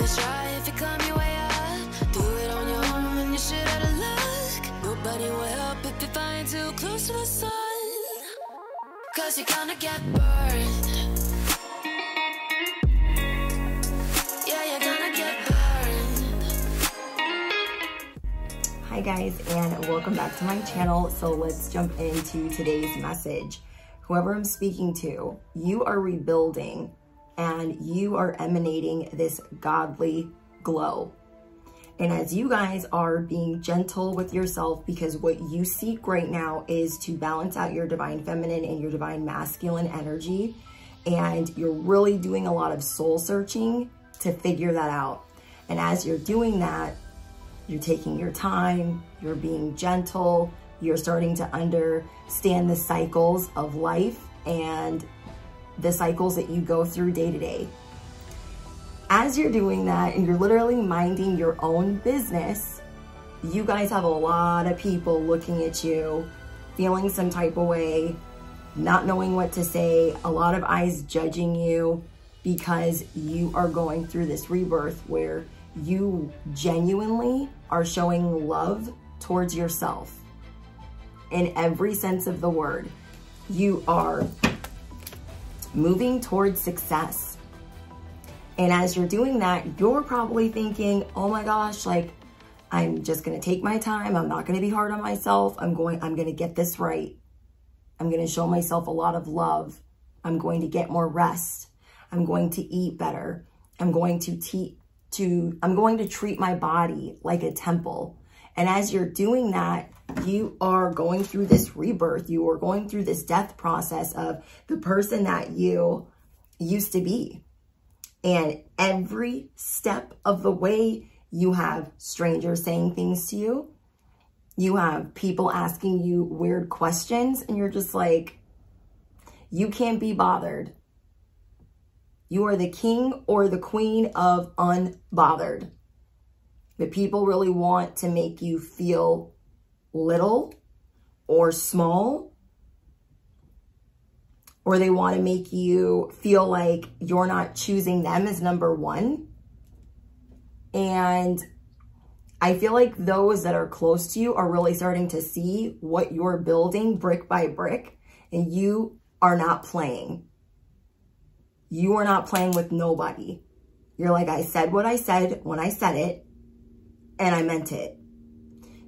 Always try if you come your way up. Do it on your own when you should have luck. Nobody will help if you're flying too close to the sun. Cause you're gonna get burned. Yeah, you're gonna get burned. Hi guys, and welcome back to my channel. So let's jump into today's message. Whoever I'm speaking to, you are rebuilding and you are emanating this godly glow. And as you guys are being gentle with yourself, because what you seek right now is to balance out your divine feminine and your divine masculine energy. And you're really doing a lot of soul searching to figure that out. And as you're doing that, you're taking your time, you're being gentle, you're starting to understand the cycles of life and the cycles that you go through day to day. As you're doing that and you're literally minding your own business, you guys have a lot of people looking at you, feeling some type of way, not knowing what to say, a lot of eyes judging you because you are going through this rebirth where you genuinely are showing love towards yourself in every sense of the word. You are moving towards success. And as you're doing that, you're probably thinking, oh my gosh, like, I'm just gonna take my time. I'm not gonna be hard on myself. I'm gonna get this right. I'm gonna show myself a lot of love. I'm going to get more rest. I'm going to eat better. I'm going to treat my body like a temple. And as you're doing that, you are going through this rebirth. You are going through this death process of the person that you used to be. And every step of the way, you have strangers saying things to you. You have people asking you weird questions, and you're just like, you can't be bothered. You are the king or the queen of unbothered. The people really want to make you feel little or small, or they want to make you feel like you're not choosing them as number one. And I feel like those that are close to you are really starting to see what you're building brick by brick, and you are not playing. You are not playing with nobody. You're like, I said what I said when I said it, and I meant it.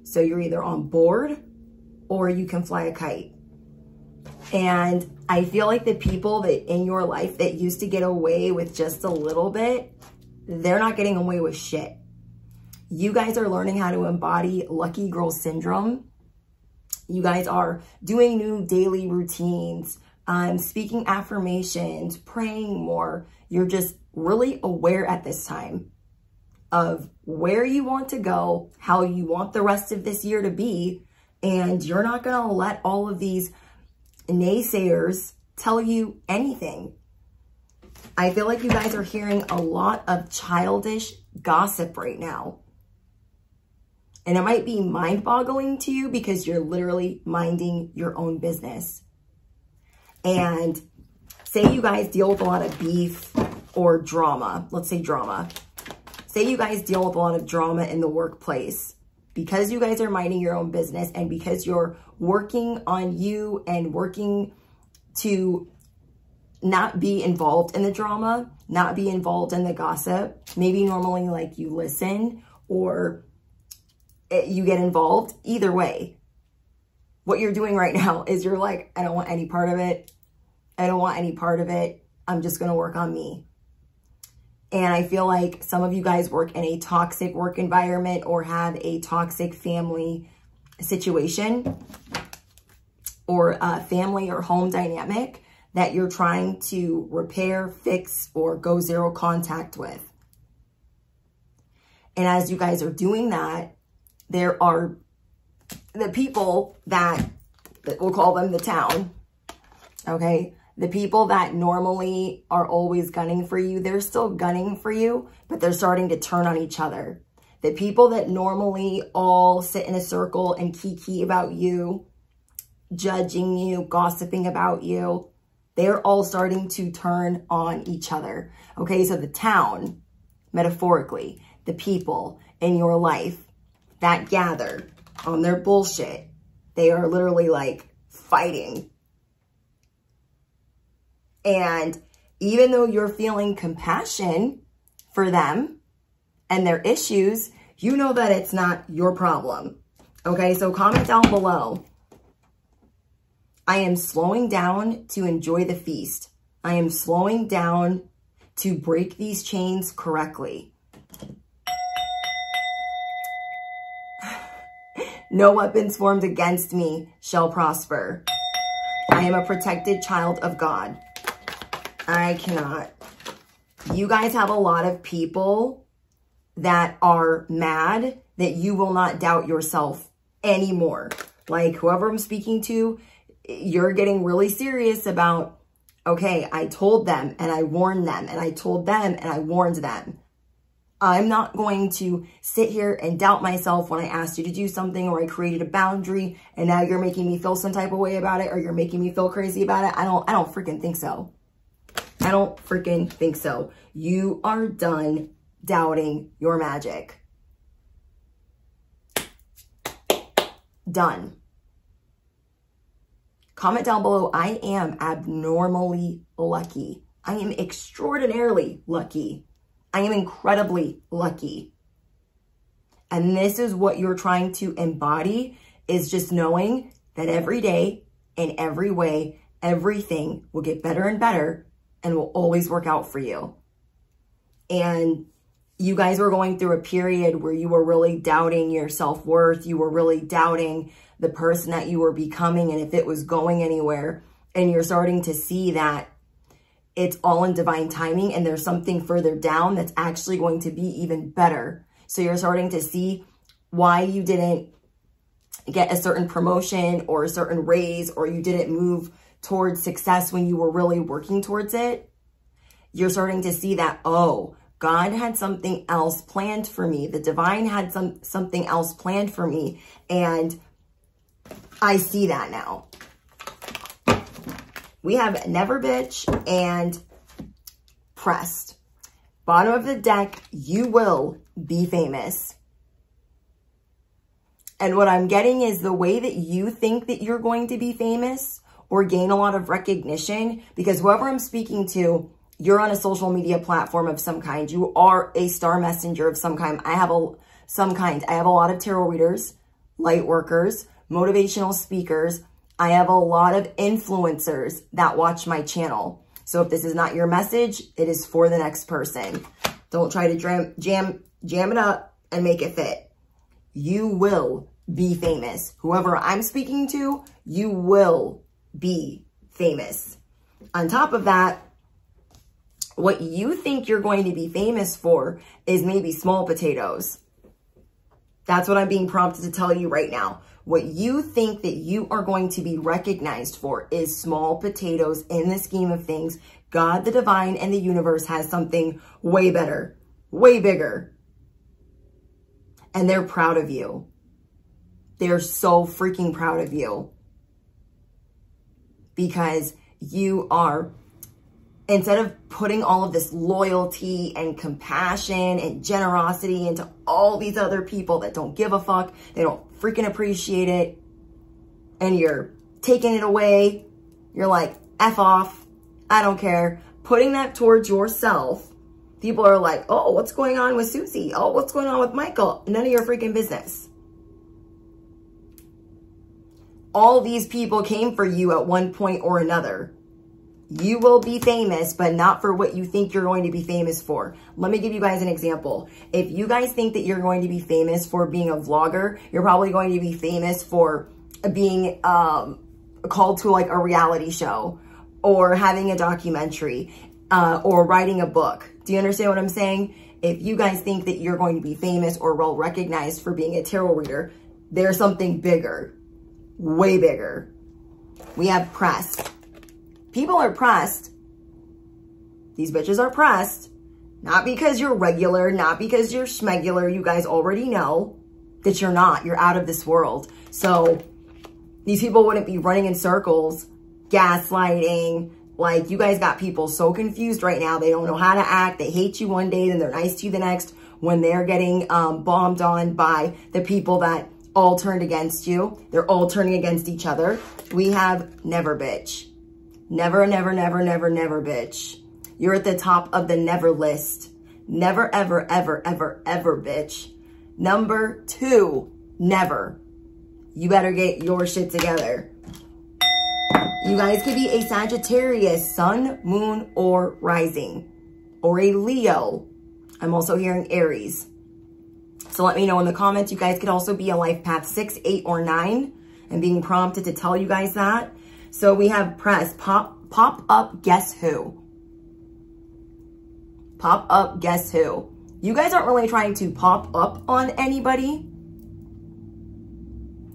So you're either on board or you can fly a kite. And I feel like the people that in your life that used to get away with just a little bit, they're not getting away with shit. You guys are learning how to embody lucky girl syndrome. You guys are doing new daily routines, speaking affirmations, praying more. You're just really aware at this time of where you want to go, how you want the rest of this year to be, and you're not going to let all of these naysayers tell you anything. I feel like you guys are hearing a lot of childish gossip right now. And it might be mind-boggling to you because you're literally minding your own business. And say you guys deal with a lot of beef or drama. Let's say drama. Say you guys deal with a lot of drama in the workplace. Because you guys are minding your own business and because you're working on you and working to not be involved in the drama, not be involved in the gossip. Maybe normally like you listen or you get involved. Either way, what you're doing right now is you're like, I don't want any part of it. I don't want any part of it. I'm just going to work on me. And I feel like some of you guys work in a toxic work environment or have a toxic family situation or a family or home dynamic that you're trying to repair, fix, or go zero contact with. And as you guys are doing that, there are the people that we'll call them the town, okay? The people that normally are always gunning for you, they're still gunning for you, but they're starting to turn on each other. The people that normally all sit in a circle and kiki about you, judging you, gossiping about you, they're all starting to turn on each other. Okay, so the town, metaphorically, the people in your life that gather on their bullshit, they are literally like fighting. And even though you're feeling compassion for them and their issues, you know that it's not your problem. Okay, so comment down below. I am slowing down to enjoy the feast. I am slowing down to break these chains correctly. No weapons formed against me shall prosper. I am a protected child of God. I cannot. You guys have a lot of people that are mad that you will not doubt yourself anymore. Like whoever I'm speaking to, you're getting really serious about, okay, I told them and I warned them and I told them and I warned them. I'm not going to sit here and doubt myself when I asked you to do something or I created a boundary and now you're making me feel some type of way about it or you're making me feel crazy about it. I don't freaking think so. I don't freaking think so. You are done doubting your magic. Done. Comment down below, I am abnormally lucky. I am extraordinarily lucky. I am incredibly lucky. And this is what you're trying to embody, is just knowing that every day, in every way, everything will get better and better and will always work out for you. And you guys were going through a period where you were really doubting your self-worth. You were really doubting the person that you were becoming and if it was going anywhere. And you're starting to see that it's all in divine timing and there's something further down that's actually going to be even better. So you're starting to see why you didn't get a certain promotion or a certain raise, or you didn't move towards success when you were really working towards it. You're starting to see that, oh, God had something else planned for me. The divine had something else planned for me. And I see that now. We have Never Bitch and Pressed. Bottom of the deck, you will be famous. And what I'm getting is the way that you think that you're going to be famous or gain a lot of recognition, because whoever I'm speaking to, you're on a social media platform of some kind. You are a star messenger of some kind. I have a lot of tarot readers, light workers, motivational speakers. I have a lot of influencers that watch my channel. So if this is not your message, it is for the next person. Don't try to jam it up and make it fit. You will be famous. Whoever I'm speaking to, you will be famous. On top of that, what you think you're going to be famous for is maybe small potatoes. That's what I'm being prompted to tell you right now. What you think that you are going to be recognized for is small potatoes in the scheme of things. God, the divine, and the universe has something way better, way bigger. And they're proud of you. They're so freaking proud of you. Because you are, instead of putting all of this loyalty and compassion and generosity into all these other people that don't give a fuck, they don't freaking appreciate it, and you're taking it away, you're like, F off, I don't care. Putting that towards yourself, people are like, oh, what's going on with Susie? Oh, what's going on with Michael? None of your freaking business. All these people came for you at one point or another. You will be famous, but not for what you think you're going to be famous for. Let me give you guys an example. If you guys think that you're going to be famous for being a vlogger, you're probably going to be famous for being called to like a reality show or having a documentary or writing a book. Do you understand what I'm saying? If you guys think that you're going to be famous or well recognized for being a tarot reader, there's something bigger, way bigger. We have Pressed. People are pressed. These bitches are pressed. Not because you're regular, not because you're schmegular. You guys already know that you're not. You're out of this world. So these people wouldn't be running in circles, gaslighting, Like, you guys got people so confused right now. They don't know how to act. They hate you one day, then they're nice to you the next when they're getting bombed on by the people that all turned against you. They're all turning against each other. We have never, bitch. Never, never, never, never, never, bitch. You're at the top of the never list. Never, ever, ever, ever, ever, bitch. Number 2, never. You better get your shit together. You guys could be a Sagittarius, sun, moon, or rising. Or a Leo. I'm also hearing Aries. So let me know in the comments. You guys could also be a life path 6, 8, or 9. I'm being prompted to tell you guys that. So we have press, pop up, guess who? Pop up, guess who? You guys aren't really trying to pop up on anybody.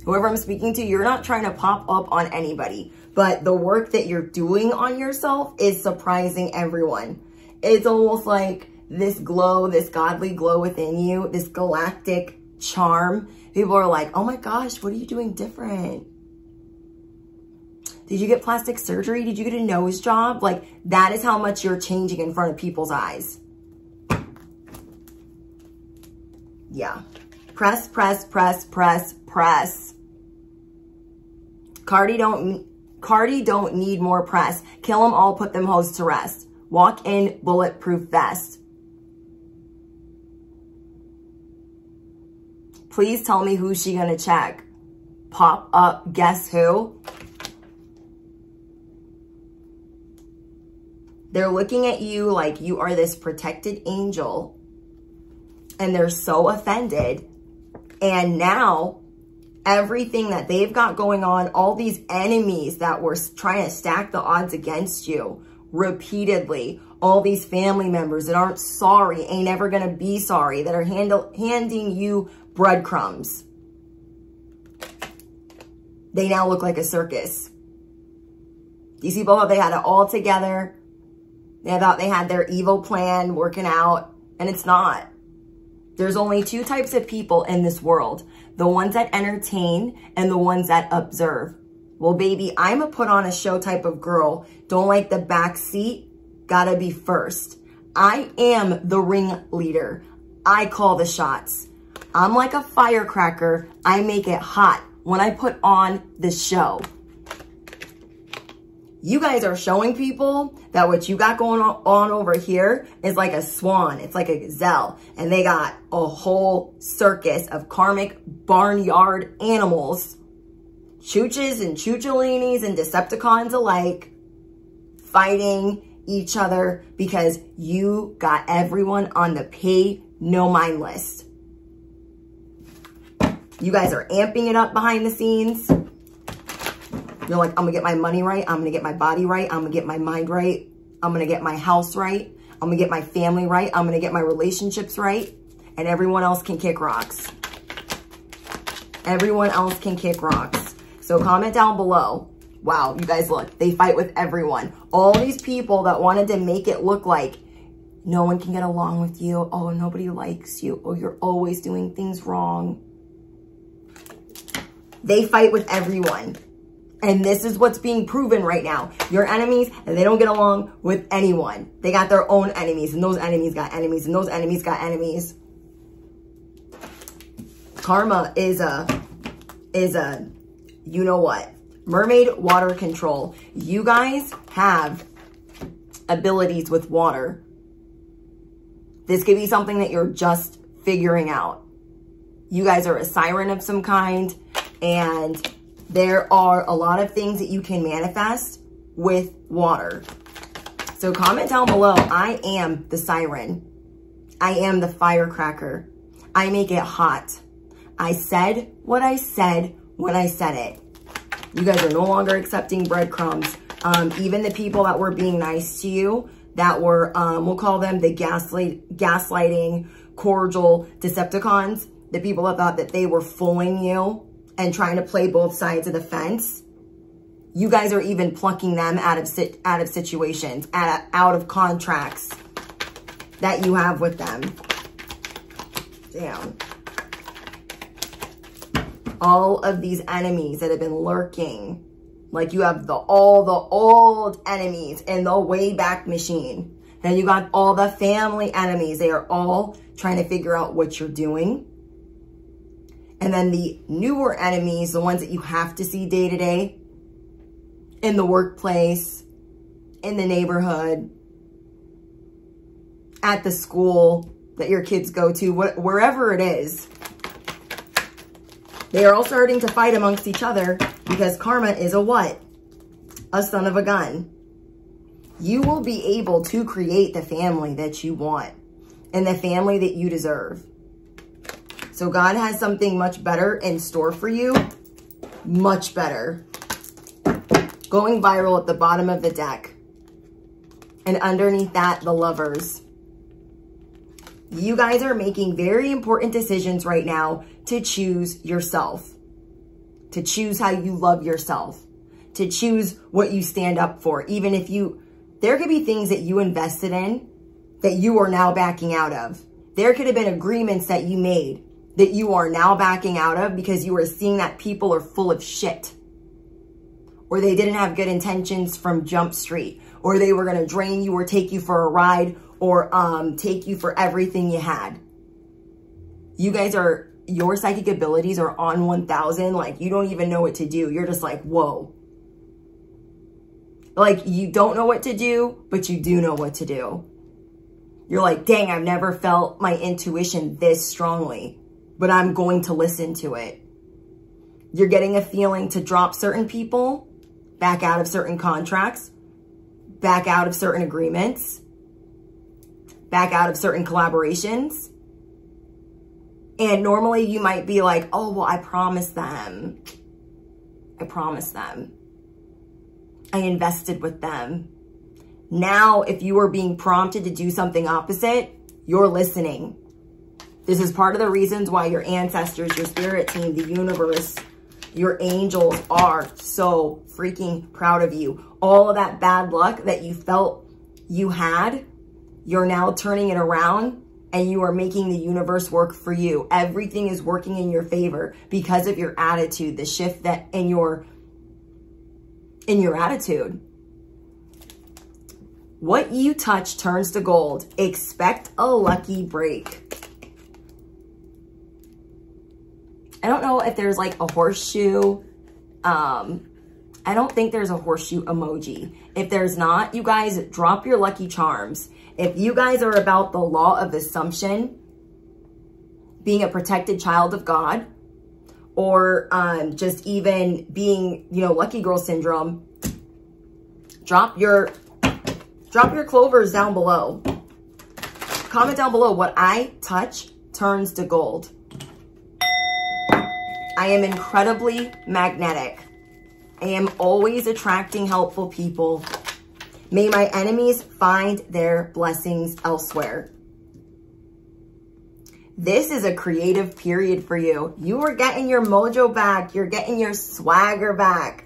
Whoever I'm speaking to, you're not trying to pop up on anybody. But the work that you're doing on yourself is surprising everyone. It's almost like this glow, this godly glow within you, this galactic charm. People are like, oh my gosh, what are you doing different? Did you get plastic surgery? Did you get a nose job? Like, that is how much you're changing in front of people's eyes. Yeah. Press, press, press, press, press. Cardi don't need more press. Kill them all, put them hoes to rest. Walk in bulletproof vest. Please tell me who's she gonna check. Pop up, guess who? They're looking at you like you are this protected angel, and they're so offended. And now everything that they've got going on, all these enemies that were trying to stack the odds against you repeatedly, all these family members that aren't sorry, ain't ever gonna be sorry, that are handing you breadcrumbs. They now look like a circus. These people thought they had it all together. They thought they had their evil plan working out, and it's not. There's only 2 types of people in this world. The ones that entertain and the ones that observe. Well, baby, I'm a put on a show type of girl. Don't like the back seat. Gotta be first. I am the ringleader. I call the shots. I'm like a firecracker. I make it hot when I put on the show. You guys are showing people that what you got going on over here is like a swan. It's like a gazelle. And they got a whole circus of karmic barnyard animals. Chooches and choocholinis and Decepticons alike fighting each other because you got everyone on the pay no mind list. You guys are amping it up behind the scenes. You're like, I'm gonna get my money right. I'm gonna get my body right. I'm gonna get my mind right. I'm gonna get my house right. I'm gonna get my family right. I'm gonna get my relationships right. And everyone else can kick rocks. Everyone else can kick rocks. So comment down below. Wow, you guys look, they fight with everyone. All these people that wanted to make it look like no one can get along with you. Oh, nobody likes you. Oh, you're always doing things wrong. They fight with everyone. And this is what's being proven right now. Your enemies, and they don't get along with anyone. They got their own enemies, and those enemies got enemies, and those enemies got enemies. Karma is a, you know what? Mermaid water control. You guys have abilities with water. This could be something that you're just figuring out. You guys are a siren of some kind, and there are a lot of things that you can manifest with water. So comment down below. I am the siren. I am the firecracker. I make it hot. I said what I said when I said it. You guys are no longer accepting breadcrumbs. Even the people that were being nice to you, that were, we'll call them the gaslighting, cordial Decepticons, the people that thought that they were fooling you and trying to play both sides of the fence. You guys are even plucking them out of situations, out of contracts that you have with them. Damn. All of these enemies that have been lurking Like you have all the old enemies in the Wayback Machine. Then you got all the family enemies. They are all trying to figure out what you're doing. And then the newer enemies, the ones that you have to see day to day, in the workplace, in the neighborhood, at the school that your kids go to, wherever it is. They are all starting to fight amongst each other because karma is a what? A son of a gun. You will be able to create the family that you want and the family that you deserve. So God has something much better in store for you. Much better. Going viral at the bottom of the deck. And underneath that, the lovers. You guys are making very important decisions right now to choose yourself. To choose how you love yourself. To choose what you stand up for. Even if there could be things that you invested in that you are now backing out of. There could have been agreements that you made that you are now backing out of because you are seeing that people are full of shit. Or they didn't have good intentions from Jump Street. Or they were going to drain you or take you for a ride or take you for everything you had. You guys your psychic abilities are on 1,000. Like, you don't even know what to do. You're just like, whoa. Like, you don't know what to do, but you do know what to do. You're like, dang, I've never felt my intuition this strongly, but I'm going to listen to it. You're getting a feeling to drop certain people, back out of certain contracts, back out of certain agreements, back out of certain collaborations. And normally you might be like, oh, well, I promised them. I promised them. I invested with them. Now, if you are being prompted to do something opposite, you're listening. This is part of the reasons why your ancestors, your spirit team, the universe, your angels are so freaking proud of you. All of that bad luck that you felt you had, you're now turning it around and you are making the universe work for you. Everything is working in your favor because of your attitude, the shift that in your attitude. What you touch turns to gold. Expect a lucky break. I don't know if there's like a horseshoe. I don't think there's a horseshoe emoji. If there's not, you guys drop your lucky charms. If you guys are about the law of assumption, being a protected child of God, or just even being, lucky girl syndrome, drop your clovers down below. Comment down below, what I touch turns to gold. I am incredibly magnetic. I am always attracting helpful people. May my enemies find their blessings elsewhere. This is a creative period for you. You are getting your mojo back. You're getting your swagger back.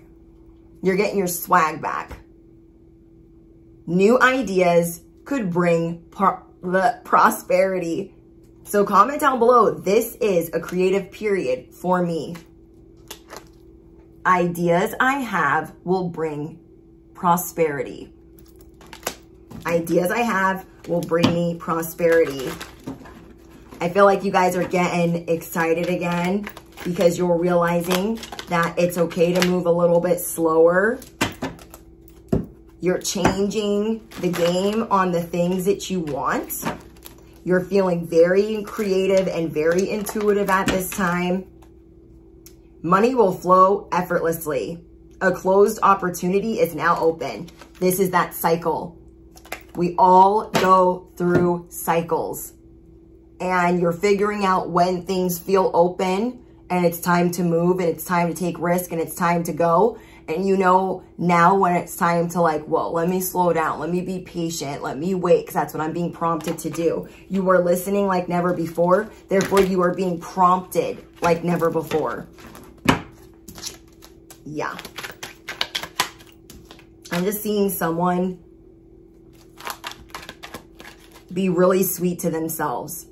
You're getting your swag back. New ideas could bring prosperity. So comment down below, this is a creative period for me. Ideas I have will bring prosperity. Ideas I have will bring me prosperity. I feel like you guys are getting excited again because you're realizing that it's okay to move a little bit slower. You're changing the game on the things that you want. You're feeling very creative and very intuitive at this time. Money will flow effortlessly. A closed opportunity is now open. This is that cycle. We all go through cycles. And you're figuring out when things feel open and it's time to move and it's time to take risk and it's time to go. And you know now when it's time to like, whoa, let me slow down. Let me be patient. Let me wait, because that's what I'm being prompted to do. You are listening like never before. Therefore, you are being prompted like never before. Yeah. I'm just seeing someone be really sweet to themselves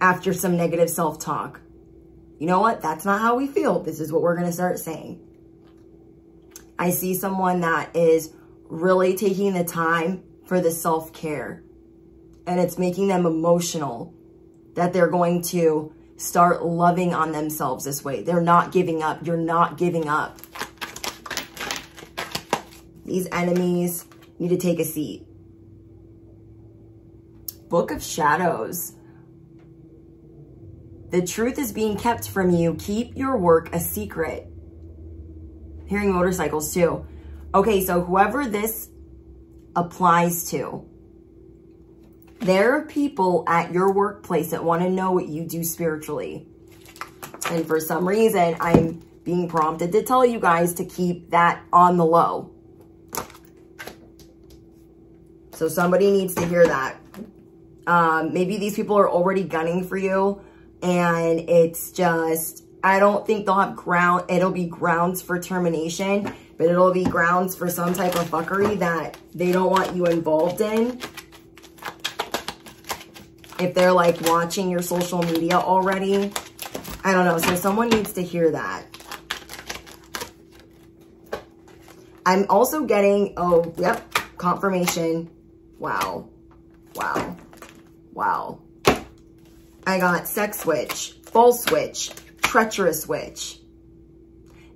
after some negative self-talk. You know what? That's not how we feel. This is what we're going to start saying. I see someone that is really taking the time for the self-care, and it's making them emotional that they're going to start loving on themselves this way. They're not giving up. You're not giving up. These enemies need to take a seat. Book of Shadows. The truth is being kept from you. Keep your work a secret. Hearing motorcycles too. Okay, so whoever this applies to, there are people at your workplace that want to know what you do spiritually. And for some reason, I'm being prompted to tell you guys to keep that on the low. So somebody needs to hear that. Maybe these people are already gunning for you, and it's just, I don't think they'll have it'll be grounds for termination, but it'll be grounds for some type of fuckery that they don't want you involved in. If they're like watching your social media already, I don't know. So someone needs to hear that. I'm also getting, oh, yep, confirmation. Wow. Wow. Wow. I got sex witch, false witch, treacherous witch.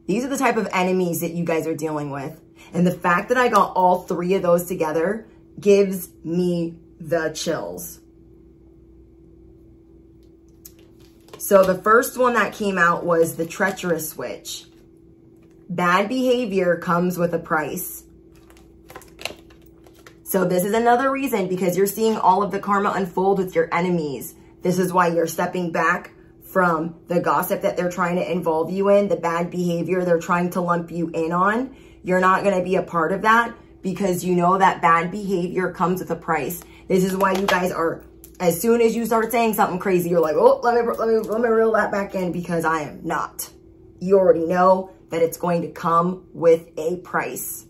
These are the type of enemies that you guys are dealing with. And the fact that I got all three of those together gives me the chills. So the first one that came out was the treacherous witch. Bad behavior comes with a price. So this is another reason, because you're seeing all of the karma unfold with your enemies. This is why you're stepping back from the gossip that they're trying to involve you in, the bad behavior they're trying to lump you in on. You're not going to be a part of that, because you know that bad behavior comes with a price. This is why you guys are, as soon as you start saying something crazy, you're like, oh, let me reel that back in, because I am not. You already know that it's going to come with a price.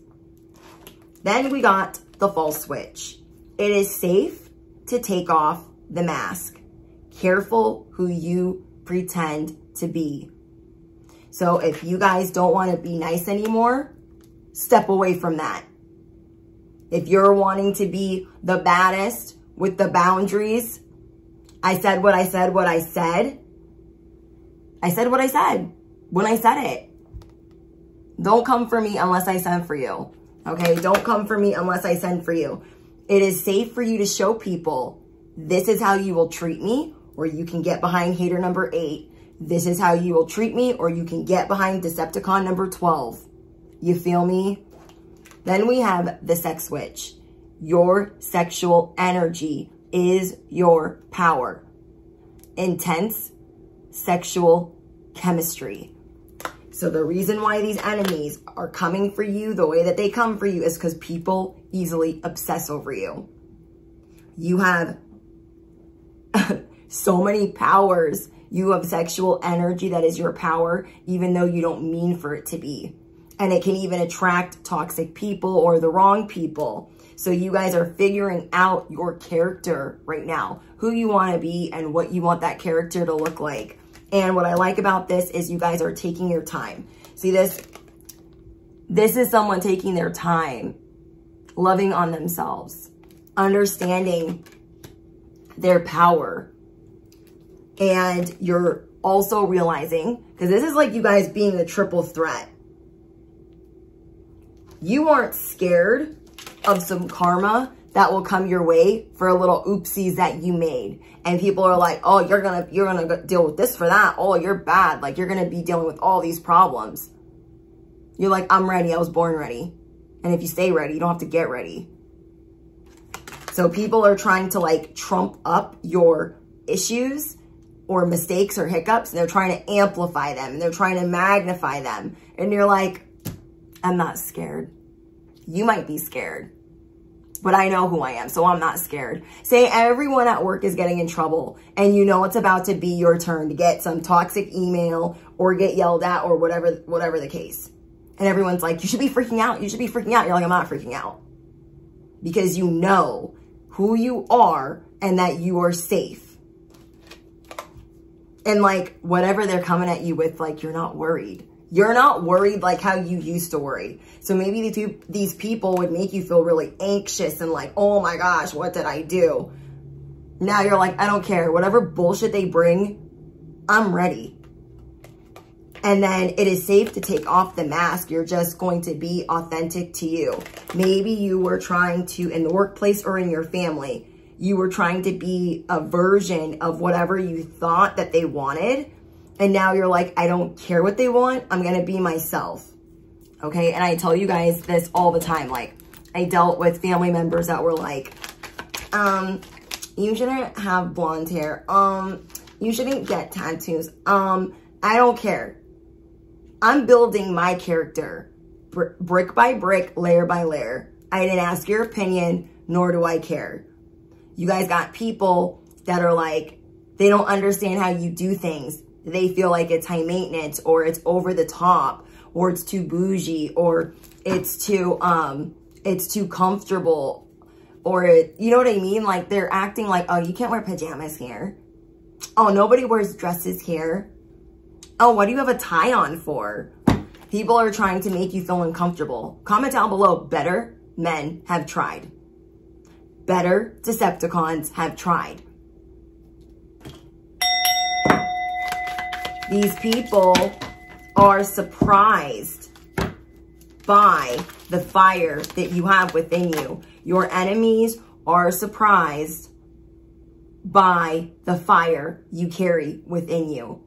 Then we got the false witch. It is safe to take off the mask. Careful who you pretend to be. So if you guys don't want to be nice anymore, step away from that. If you're wanting to be the baddest with the boundaries, I said what I said, what I said. I said what I said when I said it. Don't come for me unless I send for you. Okay, don't come for me unless I send for you. It is safe for you to show people, this is how you will treat me, or you can get behind hater number 8. This is how you will treat me, or you can get behind Decepticon number 12. You feel me? Then we have the sex witch. Your sexual energy is your power. Intense sexual chemistry. So the reason why these enemies are coming for you the way that they come for you is because people easily obsess over you. You have so many powers. You have sexual energy that is your power, even though you don't mean for it to be. And it can even attract toxic people or the wrong people. So you guys are figuring out your character right now, who you want to be and what you want that character to look like. And what I like about this is you guys are taking your time. See this? This is someone taking their time, loving on themselves, understanding their power. And you're also realizing, because this is like you guys being the triple threat. You aren't scared of some karma that will come your way for little oopsies that you made. And people are like, oh, you're gonna deal with this for that. Oh, you're bad. Like, you're gonna be dealing with all these problems. You're like, I'm ready. I was born ready. And if you stay ready, you don't have to get ready. So people are trying to like trump up your issues or mistakes or hiccups, and they're trying to amplify them and they're trying to magnify them. And you're like, I'm not scared. You might be scared, but I know who I am, so I'm not scared. Say everyone at work is getting in trouble and you know it's about to be your turn to get some toxic email or get yelled at or whatever the case. And everyone's like, you should be freaking out. You should be freaking out. You're like, I'm not freaking out. Because you know who you are and that you are safe. And like, whatever they're coming at you with, like, you're not worried. You're not worried like how you used to worry. So maybe these people would make you feel really anxious and like, oh my gosh, what did I do? Now you're like, I don't care. Whatever bullshit they bring, I'm ready. And then it is safe to take off the mask. You're just going to be authentic to you. Maybe you were trying to, in the workplace or in your family, you were trying to be a version of whatever you thought that they wanted. And now you're like, I don't care what they want. I'm going to be myself. Okay. And I tell you guys this all the time. Like, I dealt with family members that were like, you shouldn't have blonde hair. You shouldn't get tattoos. I don't care. I'm building my character brick by brick, layer by layer. I didn't ask your opinion, nor do I care. You guys got people that are like, they don't understand how you do things. They feel like it's high maintenance, or it's over the top, or it's too bougie, or it's too comfortable, or you know what I mean? Like, they're acting like, oh, you can't wear pajamas here. Oh, nobody wears dresses here. Oh, what do you have a tie on for? People are trying to make you feel uncomfortable. Comment down below, better men have tried. Better Decepticons have tried. These people are surprised by the fire that you have within you. Your enemies are surprised by the fire you carry within you.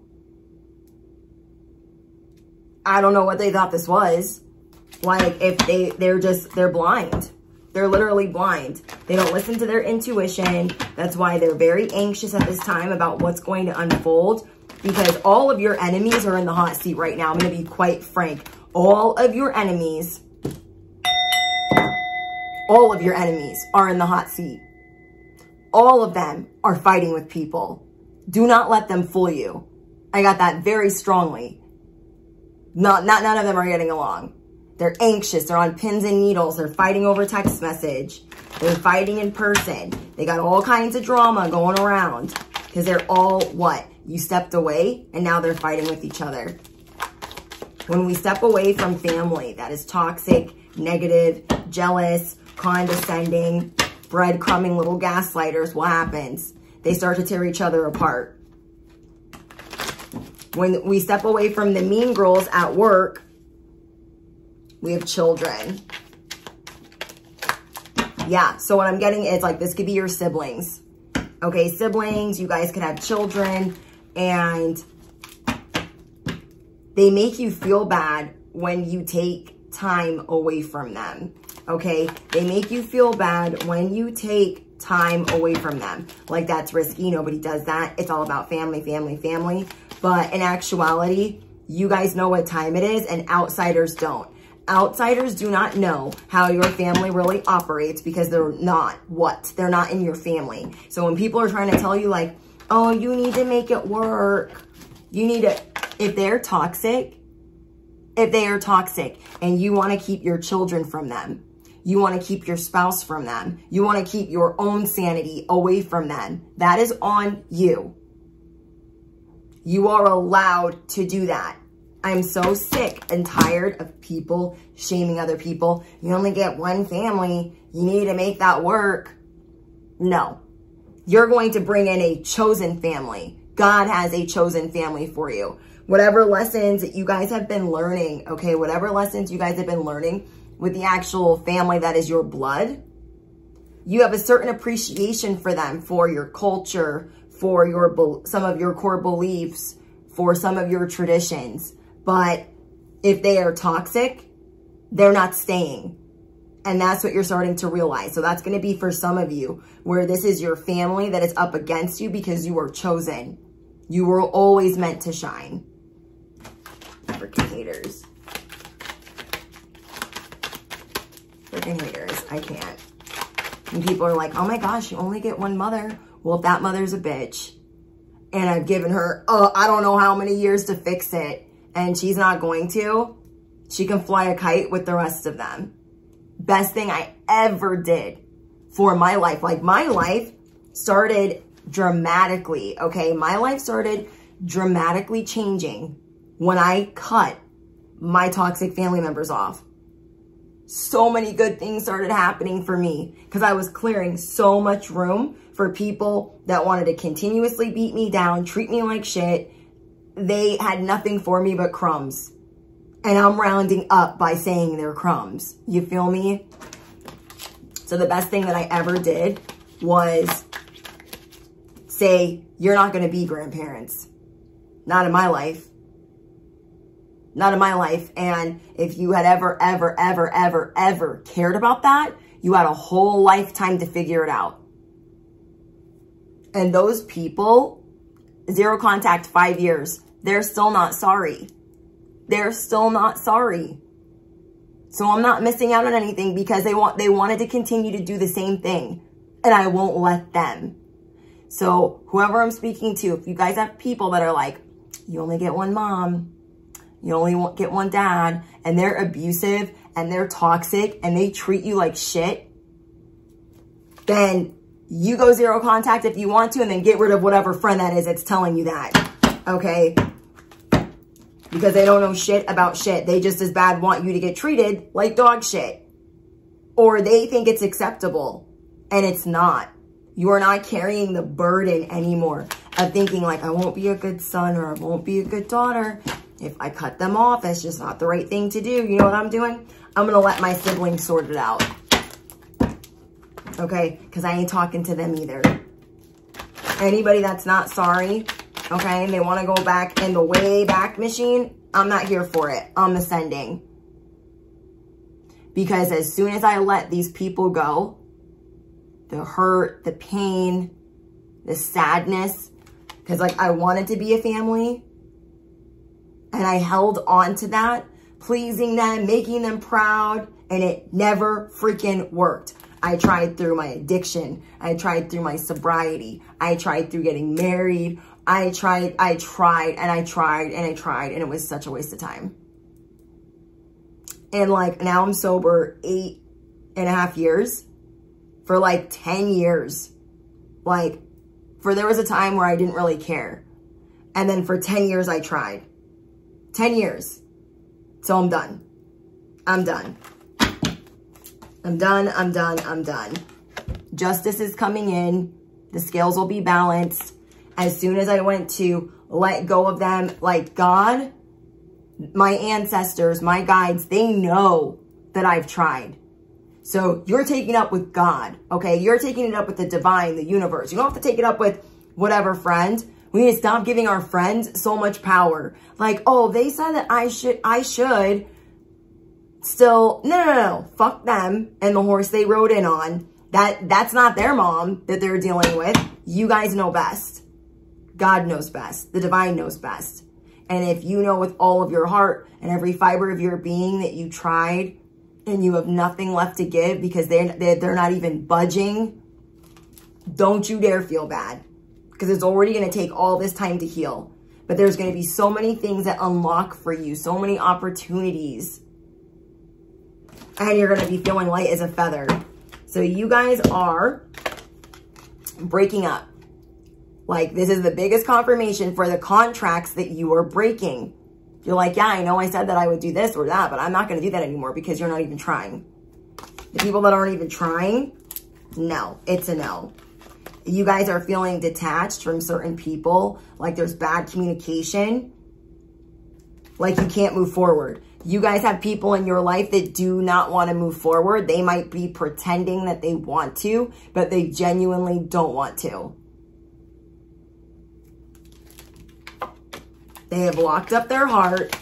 I don't know what they thought this was. Like, if they're blind. They're literally blind. They don't listen to their intuition. That's why they're very anxious at this time about what's going to unfold, because all of your enemies are in the hot seat right now. I'm going to be quite frank. All of your enemies are in the hot seat. All of them are fighting with people. Do not let them fool you. I got that very strongly. None of them are getting along. They're anxious. They're on pins and needles. They're fighting over text message. They're fighting in person. They got all kinds of drama going around because they're all what? You stepped away and now they're fighting with each other. When we step away from family that is toxic, negative, jealous, condescending, breadcrumbing little gaslighters, what happens? They start to tear each other apart. When we step away from the mean girls at work, we have children. Yeah, so what I'm getting is like, this could be your siblings. Okay, siblings, you guys could have children, and they make you feel bad when you take time away from them. Okay, they make you feel bad when you take time away from them. Like, that's risky. Nobody does that. It's all about family, family, family. But in actuality, you guys know what time it is, and outsiders don't. Outsiders do not know how your family really operates because they're not what? They're not in your family. So when people are trying to tell you like, oh, you need to make it work. You need to, if they are toxic and you want to keep your children from them, you want to keep your spouse from them, you want to keep your own sanity away from them, that is on you. You are allowed to do that. I'm so sick and tired of people shaming other people. You only get one family. You need to make that work. No. You're going to bring in a chosen family. God has a chosen family for you. Whatever lessons you guys have been learning, okay, whatever lessons you guys have been learning with the actual family that is your blood, you have a certain appreciation for them, for your culture, for your some of your core beliefs, for some of your traditions. But if they are toxic, they're not staying. And that's what you're starting to realize. So that's going to be for some of you where this is your family that is up against you because you were chosen. You were always meant to shine. Freaking haters. Freaking haters. I can't. And people are like, oh my gosh, you only get one mother. Well, if that mother's a bitch and I've given her, I don't know how many years to fix it, and she's not going to, she can fly a kite with the rest of them. Best thing I ever did for my life. Like, my life started dramatically, okay? My life started dramatically changing when I cut my toxic family members off. So many good things started happening for me because I was clearing so much room for people that wanted to continuously beat me down, treat me like shit. They had nothing for me but crumbs. And I'm rounding up by saying they're crumbs. You feel me? So the best thing that I ever did was say, you're not going to be grandparents. Not in my life. Not in my life. And if you had ever cared about that, you had a whole lifetime to figure it out. And those people, zero contact, 5 years, they're still not sorry. They're still not sorry. So I'm not missing out on anything because they wanted to continue to do the same thing. And I won't let them. So whoever I'm speaking to, if you guys have people that are like, you only get one mom, you only get one dad, and they're abusive and they're toxic and they treat you like shit, then you go zero contact if you want to, and then get rid of whatever friend that is that's telling you that, okay? Because they don't know shit about shit. They just as bad want you to get treated like dog shit. Or they think it's acceptable, and it's not. You are not carrying the burden anymore of thinking like, I won't be a good son or I won't be a good daughter. If I cut them off, that's just not the right thing to do. You know what I'm doing? I'm going to let my siblings sort it out. Okay? Because I ain't talking to them either. Anybody that's not sorry, okay, and they want to go back in the way back machine, I'm not here for it. I'm ascending. Because as soon as I let these people go, the hurt, the pain, the sadness, because like I wanted to be a family and I held on to that, pleasing them, making them proud, and it never freaking worked. I tried through my addiction. I tried through my sobriety. I tried through getting married. I tried, and it was such a waste of time. And like now I'm sober 8.5 years. For like 10 years. Like, there was a time where I didn't really care. And then for 10 years I tried. 10 years. So I'm done. I'm done. I'm done, I'm done, I'm done. Justice is coming in. The scales will be balanced. As soon as I went to let go of them, like God, my ancestors, my guides, they know that I've tried. So you're taking it up with God, okay? You're taking it up with the divine, the universe. You don't have to take it up with whatever friend. We need to stop giving our friends so much power. Like, oh, they said that I should still, no. Fuck them and the horse they rode in on. That's not their mom that they're dealing with. You guys know best. God knows best. The divine knows best. And if you know with all of your heart and every fiber of your being that you tried, and you have nothing left to give because they're not even budging, don't you dare feel bad. Because it's already going to take all this time to heal. But there's going to be so many things that unlock for you, so many opportunities. And you're going to be feeling light as a feather. So you guys are breaking up. Like, this is the biggest confirmation for the contracts that you are breaking. You're like, yeah, I know I said that I would do this or that, but I'm not going to do that anymore because you're not even trying. The people that aren't even trying, no, it's a no. You guys are feeling detached from certain people, like there's bad communication, like you can't move forward. You guys have people in your life that do not want to move forward. They might be pretending that they want to, but they genuinely don't want to. They have locked up their heart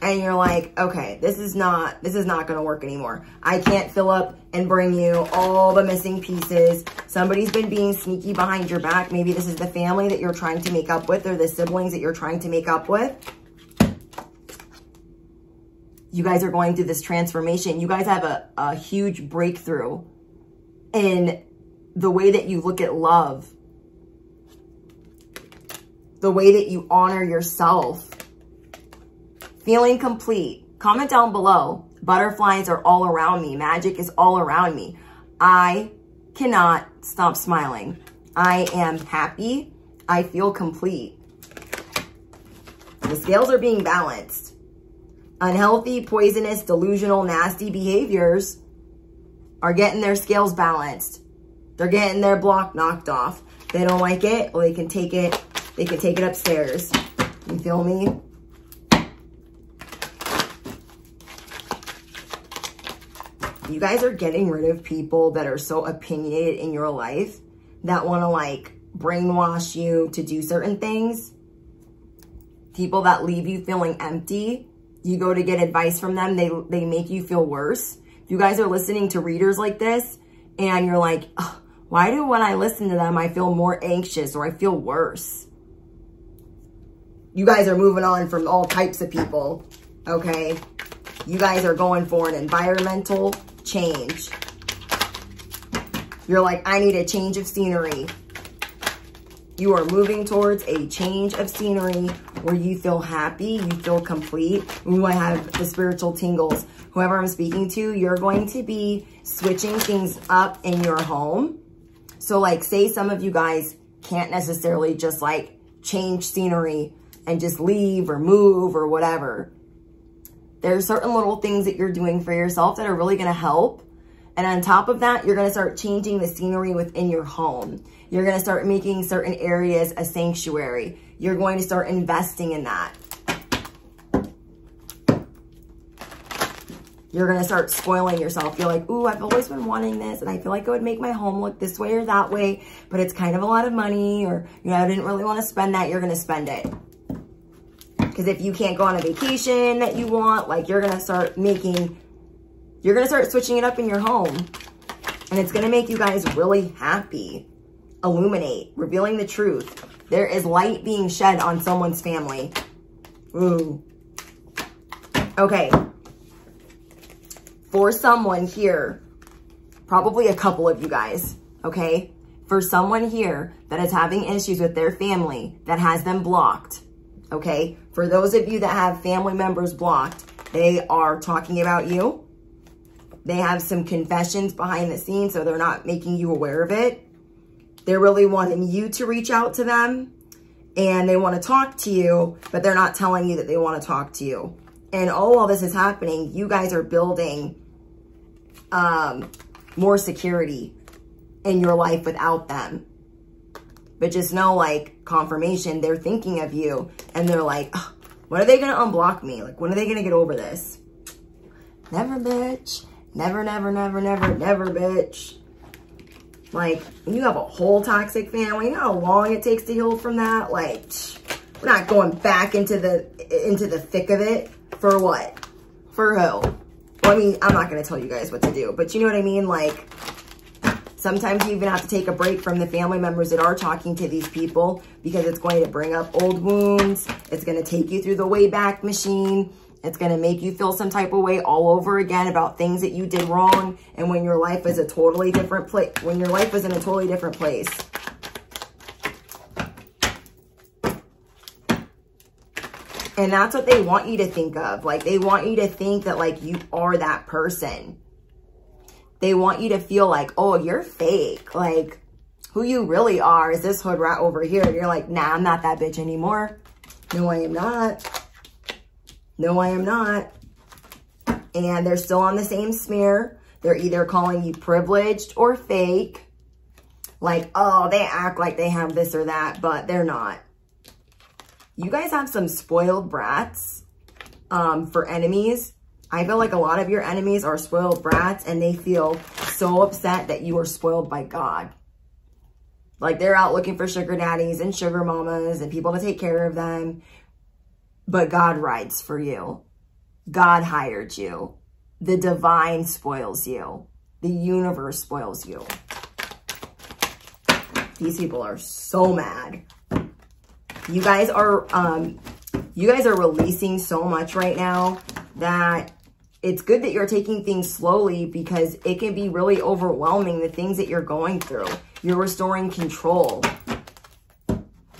and you're like, okay, this is not going to work anymore. I can't fill up and bring you all the missing pieces. Somebody's been being sneaky behind your back. Maybe this is the family that you're trying to make up with or the siblings that you're trying to make up with. You guys are going through this transformation. You guys have a huge breakthrough in the way that you look at love. The way that you honor yourself. Feeling complete. Comment down below. Butterflies are all around me. Magic is all around me. I cannot stop smiling. I am happy. I feel complete. The scales are being balanced. Unhealthy, poisonous, delusional, nasty behaviors are getting their scales balanced. They're getting their block knocked off. They don't like it, well, they can take it upstairs. You feel me? You guys are getting rid of people that are so opinionated in your life that want to like brainwash you to do certain things. People that leave you feeling empty. You go to get advice from them, they make you feel worse. You guys are listening to readers like this and you're like, oh, why do when I listen to them, I feel more anxious or I feel worse? You guys are moving on from all types of people, okay? You guys are going for an environmental change. You're like, I need a change of scenery. You are moving towards a change of scenery where you feel happy, you feel complete. Ooh, I have the spiritual tingles. Whoever I'm speaking to, you're going to be switching things up in your home. So like, say some of you guys can't necessarily just like change scenery and just leave or move or whatever. There's certain little things that you're doing for yourself that are really going to help. And on top of that, you're going to start changing the scenery within your home. You're going to start making certain areas a sanctuary. You're going to start investing in that. You're going to start spoiling yourself. You're like, ooh, I've always been wanting this and I feel like it would make my home look this way or that way, but it's kind of a lot of money, or, you know, I didn't really want to spend that. You're going to spend it. Because if you can't go on a vacation that you want, like you're going to start switching it up in your home. And it's going to make you guys really happy. Illuminate, revealing the truth. There is light being shed on someone's family. Ooh. Okay. For someone here, probably a couple of you guys, okay? For someone here that is having issues with their family that has them blocked, okay? For those of you that have family members blocked, they are talking about you. They have some confessions behind the scenes, so they're not making you aware of it. They're really wanting you to reach out to them, and they want to talk to you, but they're not telling you that they want to talk to you. And while this is happening, you guys are building more security in your life without them. But just know, like, confirmation, they're thinking of you, and they're like, oh, when are they going to unblock me? Like, when are they going to get over this? Never, bitch. Never, never, never, never, never, bitch. Like, when you have a whole toxic family, you know how long it takes to heal from that? Like, we're not going back into the thick of it. For what? For who? Well, I mean, I'm not going to tell you guys what to do, but you know what I mean? Like, sometimes you even have to take a break from the family members that are talking to these people, because it's going to bring up old wounds. It's going to take you through the Wayback Machine. It's going to make you feel some type of way all over again about things that you did wrong. And when your life is a totally different place, when your life is in a totally different place. And that's what they want you to think of. Like, they want you to think that, like, you are that person. They want you to feel like, oh, you're fake. Like, who you really are is this hood rat over here. And you're like, nah, I'm not that bitch anymore. No, I am not. No, I am not. And they're still on the same smear. They're either calling you privileged or fake. Like, oh, they act like they have this or that, but they're not. You guys have some spoiled brats for enemies. I feel like a lot of your enemies are spoiled brats, and they feel so upset that you are spoiled by God. Like, they're out looking for sugar daddies and sugar mamas and people to take care of them. But God rides for you. God hired you. The divine spoils you. The universe spoils you. These people are so mad. You guys are releasing so much right now that it's good that you're taking things slowly, because it can be really overwhelming, the things that you're going through. You're restoring control.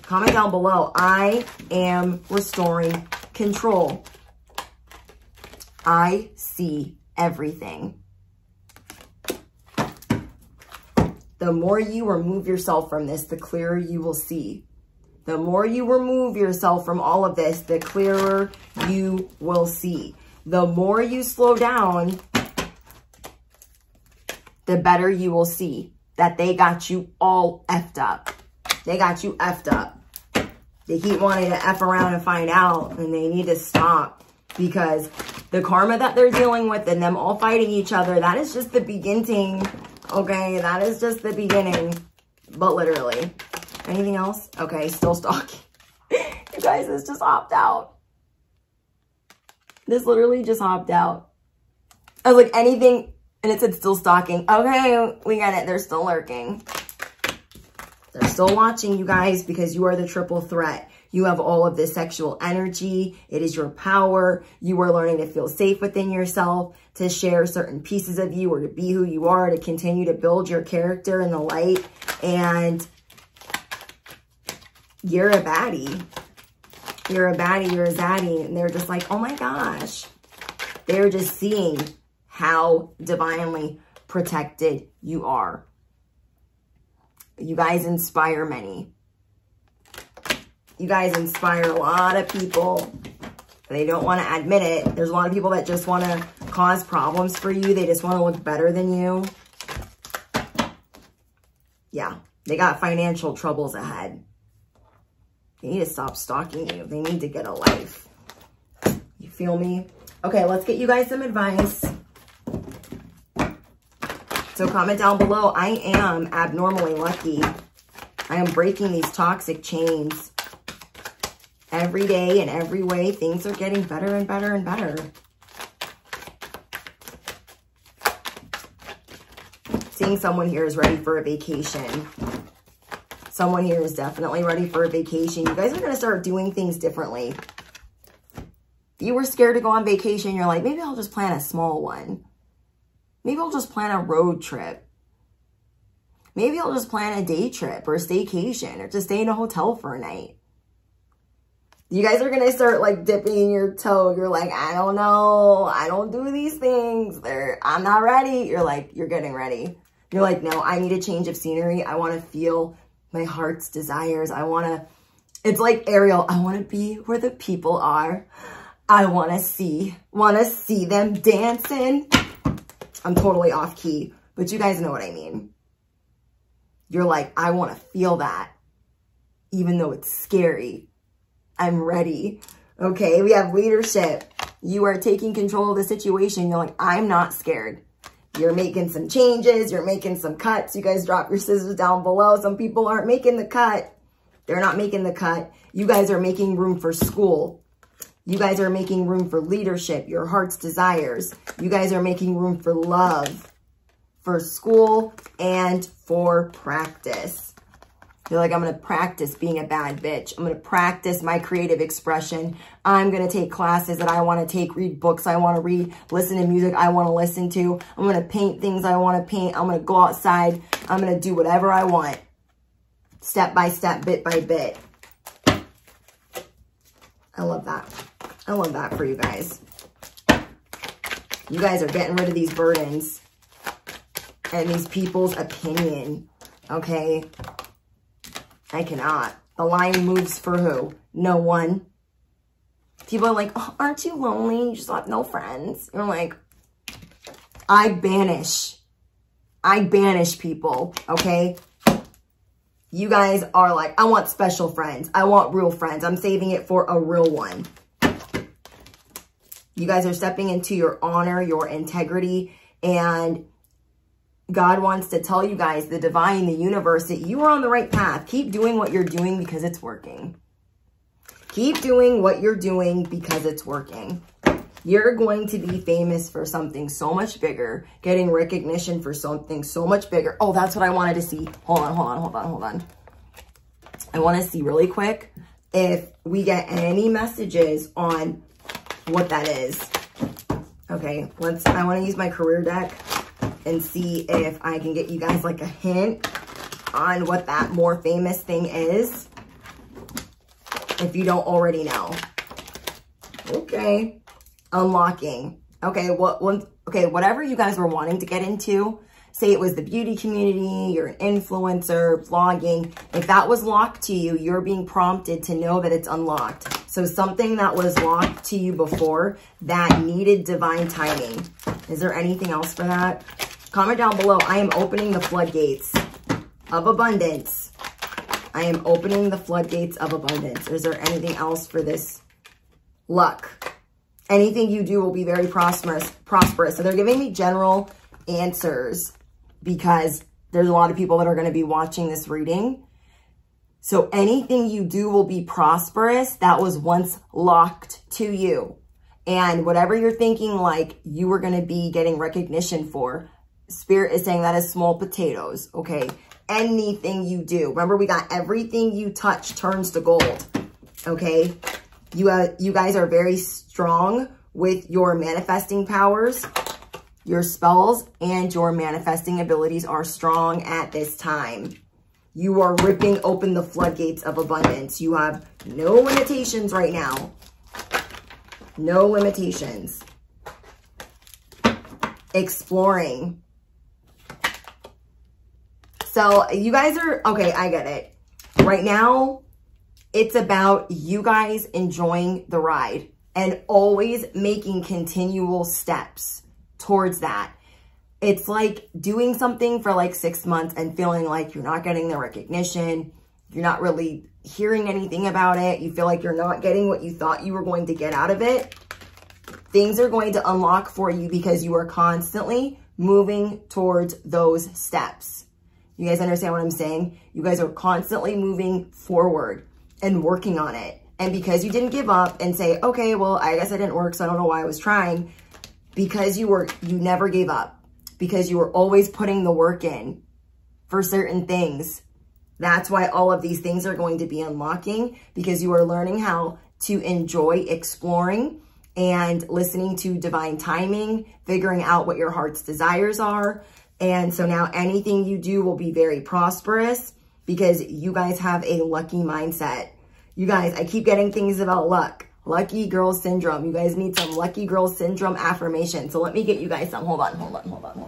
Comment down below. I am restoring control. I see everything. The more you remove yourself from this, the clearer you will see. The more you remove yourself from all of this, the clearer you will see. The more you slow down, the better you will see that they got you all effed up. They got you effed up. They keep wanting to F around and find out, and they need to stop, because the karma that they're dealing with and them all fighting each other, that is just the beginning, okay? That is just the beginning, but literally. Anything else? Okay, still stalking. You guys, this just hopped out. This literally just hopped out. I was like, anything, and it said still stalking. Okay, we get it. They're still lurking. They're still watching, you guys, because you are the triple threat. You have all of this sexual energy. It is your power. You are learning to feel safe within yourself, to share certain pieces of you, or to be who you are, to continue to build your character in the light. And you're a baddie. You're a baddie, you're a zaddy. And they're just like, oh my gosh. They're just seeing how divinely protected you are. You guys inspire many. You guys inspire a lot of people. They don't want to admit it. There's a lot of people that just want to cause problems for you. They just want to look better than you. Yeah, they got financial troubles ahead. They need to stop stalking you. They need to get a life. You feel me? Okay, let's get you guys some advice. So comment down below. I am abnormally lucky. I am breaking these toxic chains. Every day in every way, things are getting better and better and better. Seeing someone here is ready for a vacation. Someone here is definitely ready for a vacation. You guys are going to start doing things differently. You were scared to go on vacation. You're like, maybe I'll just plan a small one. Maybe I'll just plan a road trip. Maybe I'll just plan a day trip or a staycation, or just stay in a hotel for a night. You guys are going to start like dipping your toe. You're like, I don't know. I don't do these things. I'm not ready. You're like, you're getting ready. You're like, no, I need a change of scenery. I want to feel my heart's desires. It's like Ariel. I want to be where the people are. I want to see them dancing. I'm totally off key, but you guys know what I mean. You're like, I want to feel that, even though it's scary. I'm ready. Okay, we have leadership. You are taking control of the situation. You're like, I'm not scared. You're making some changes. You're making some cuts. You guys drop your scissors down below. Some people aren't making the cut. They're not making the cut. You guys are making room for school. You guys are making room for leadership, your heart's desires. You guys are making room for love, for school, and for practice. You're like, I'm going to practice being a bad bitch. I'm going to practice my creative expression. I'm going to take classes that I want to take, read books I want to read, listen to music I want to listen to. I'm going to paint things I want to paint. I'm going to go outside. I'm going to do whatever I want. Step by step, bit by bit. I love that. I love that for you guys. You guys are getting rid of these burdens and these people's opinion, okay? I cannot. The line moves for who? No one. People are like, oh, aren't you lonely? You just have no friends. You're like, I banish people, okay? You guys are like, I want special friends. I want real friends. I'm saving it for a real one. You guys are stepping into your honor, your integrity, and God wants to tell you guys, the divine, the universe, that you are on the right path. Keep doing what you're doing because it's working. Keep doing what you're doing because it's working. You're going to be famous for something so much bigger, getting recognition for something so much bigger. Oh, that's what I wanted to see. Hold on. I want to see really quick if we get any messages on what that is. Okay, I want to use my career deck and see if I can get you guys like a hint on what that more famous thing is, if you don't already know. Okay, unlocking. Okay, whatever you guys were wanting to get into, say it was the beauty community, you're an influencer, vlogging. If that was locked to you, you're being prompted to know that it's unlocked. So something that was locked to you before that needed divine timing. Is there anything else for that? Comment down below. I am opening the floodgates of abundance. I am opening the floodgates of abundance. Is there anything else for this? Luck. Anything you do will be very prosperous. So they're giving me general answers because there's a lot of people that are going to be watching this reading. So anything you do will be prosperous that was once locked to you. And whatever you're thinking like you were going to be getting recognition for, Spirit is saying that is small potatoes, okay? Anything you do. Remember, we got everything you touch turns to gold, okay? You guys are very strong with your manifesting powers. Your spells and your manifesting abilities are strong at this time. You are ripping open the floodgates of abundance. You have no limitations right now. No limitations. Exploring. So you guys are, okay, I get it. Right now, it's about you guys enjoying the ride and always making continual steps towards that. It's like doing something for like 6 months and feeling like you're not getting the recognition. You're not really hearing anything about it. You feel like you're not getting what you thought you were going to get out of it. Things are going to unlock for you because you are constantly moving towards those steps. You guys understand what I'm saying? You guys are constantly moving forward and working on it. And because you didn't give up and say, okay, well, I guess I didn't work, so I don't know why I was trying. Because you never gave up. Because you were always putting the work in for certain things. That's why all of these things are going to be unlocking, because you are learning how to enjoy exploring and listening to divine timing, figuring out what your heart's desires are. And so now anything you do will be very prosperous because you guys have a lucky mindset. You guys, I keep getting things about luck. Lucky girl syndrome. You guys need some lucky girl syndrome affirmation. So let me get you guys some. Hold on.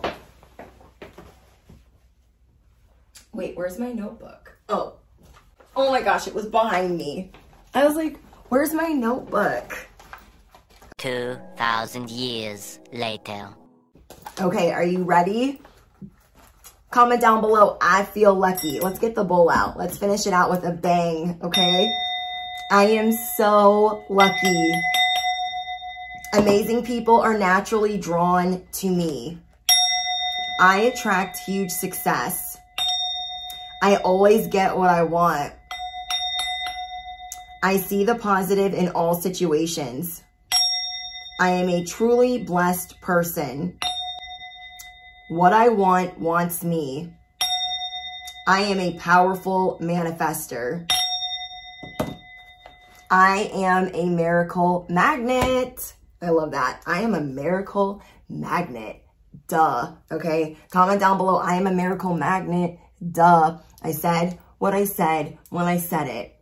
Wait, where's my notebook? Oh my gosh, it was behind me. I was like, where's my notebook? 2,000 years later. Okay, are you ready? Comment down below, I feel lucky. Let's get the bowl out. Let's finish it out with a bang, okay? I am so lucky. Amazing people are naturally drawn to me. I attract huge success. I always get what I want. I see the positive in all situations. I am a truly blessed person. What I want wants me. I am a powerful manifester. I am a miracle magnet. I love that. I am a miracle magnet. Duh. Okay. Comment down below. I am a miracle magnet. Duh. I said what I said when I said it.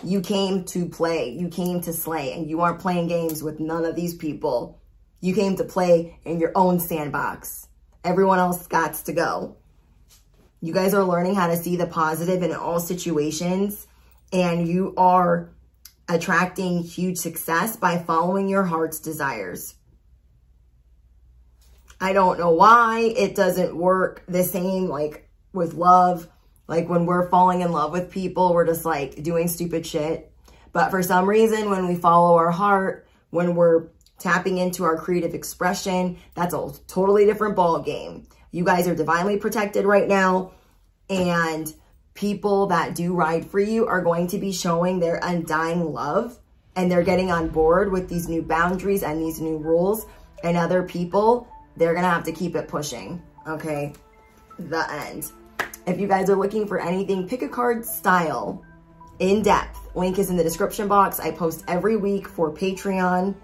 You came to play. You came to slay. And you aren't playing games with none of these people. You came to play in your own sandbox. Everyone else got to go. You guys are learning how to see the positive in all situations. And you are attracting huge success by following your heart's desires. I don't know why it doesn't work the same like with love. Like when we're falling in love with people, we're just like doing stupid shit. But for some reason, when we follow our heart, when we're tapping into our creative expression, that's a totally different ball game. You guys are divinely protected right now. And people that do ride for you are going to be showing their undying love. And they're getting on board with these new boundaries and these new rules. And other people, they're going to have to keep it pushing. Okay, the end. If you guys are looking for anything, pick a card style, in depth. Link is in the description box. I post every week for Patreon.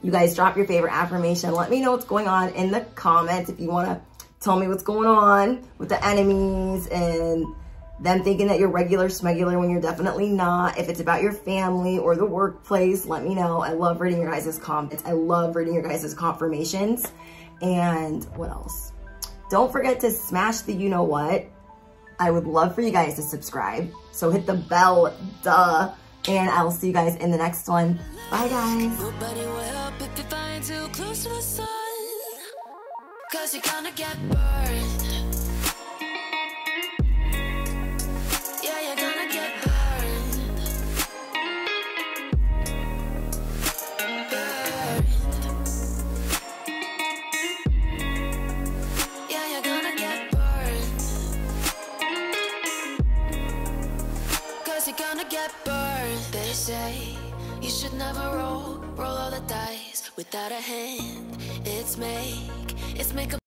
You guys drop your favorite affirmation. Let me know what's going on in the comments if you want to tell me what's going on with the enemies and them thinking that you're regular smegular when you're definitely not. If it's about your family or the workplace, let me know. I love reading your guys' comments. I love reading your guys' confirmations. And what else? Don't forget to smash the you know what. I would love for you guys to subscribe. So hit the bell, duh. And I'll see you guys in the next one. Bye, guys. Nobody will help if you're flying too close to the sun. Cause you're gonna get burned. Yeah, you're gonna get burned. Burned. Yeah, you're gonna get burned. Cause you're gonna get burned. They say you should never roll all the dice without a hand. It's make a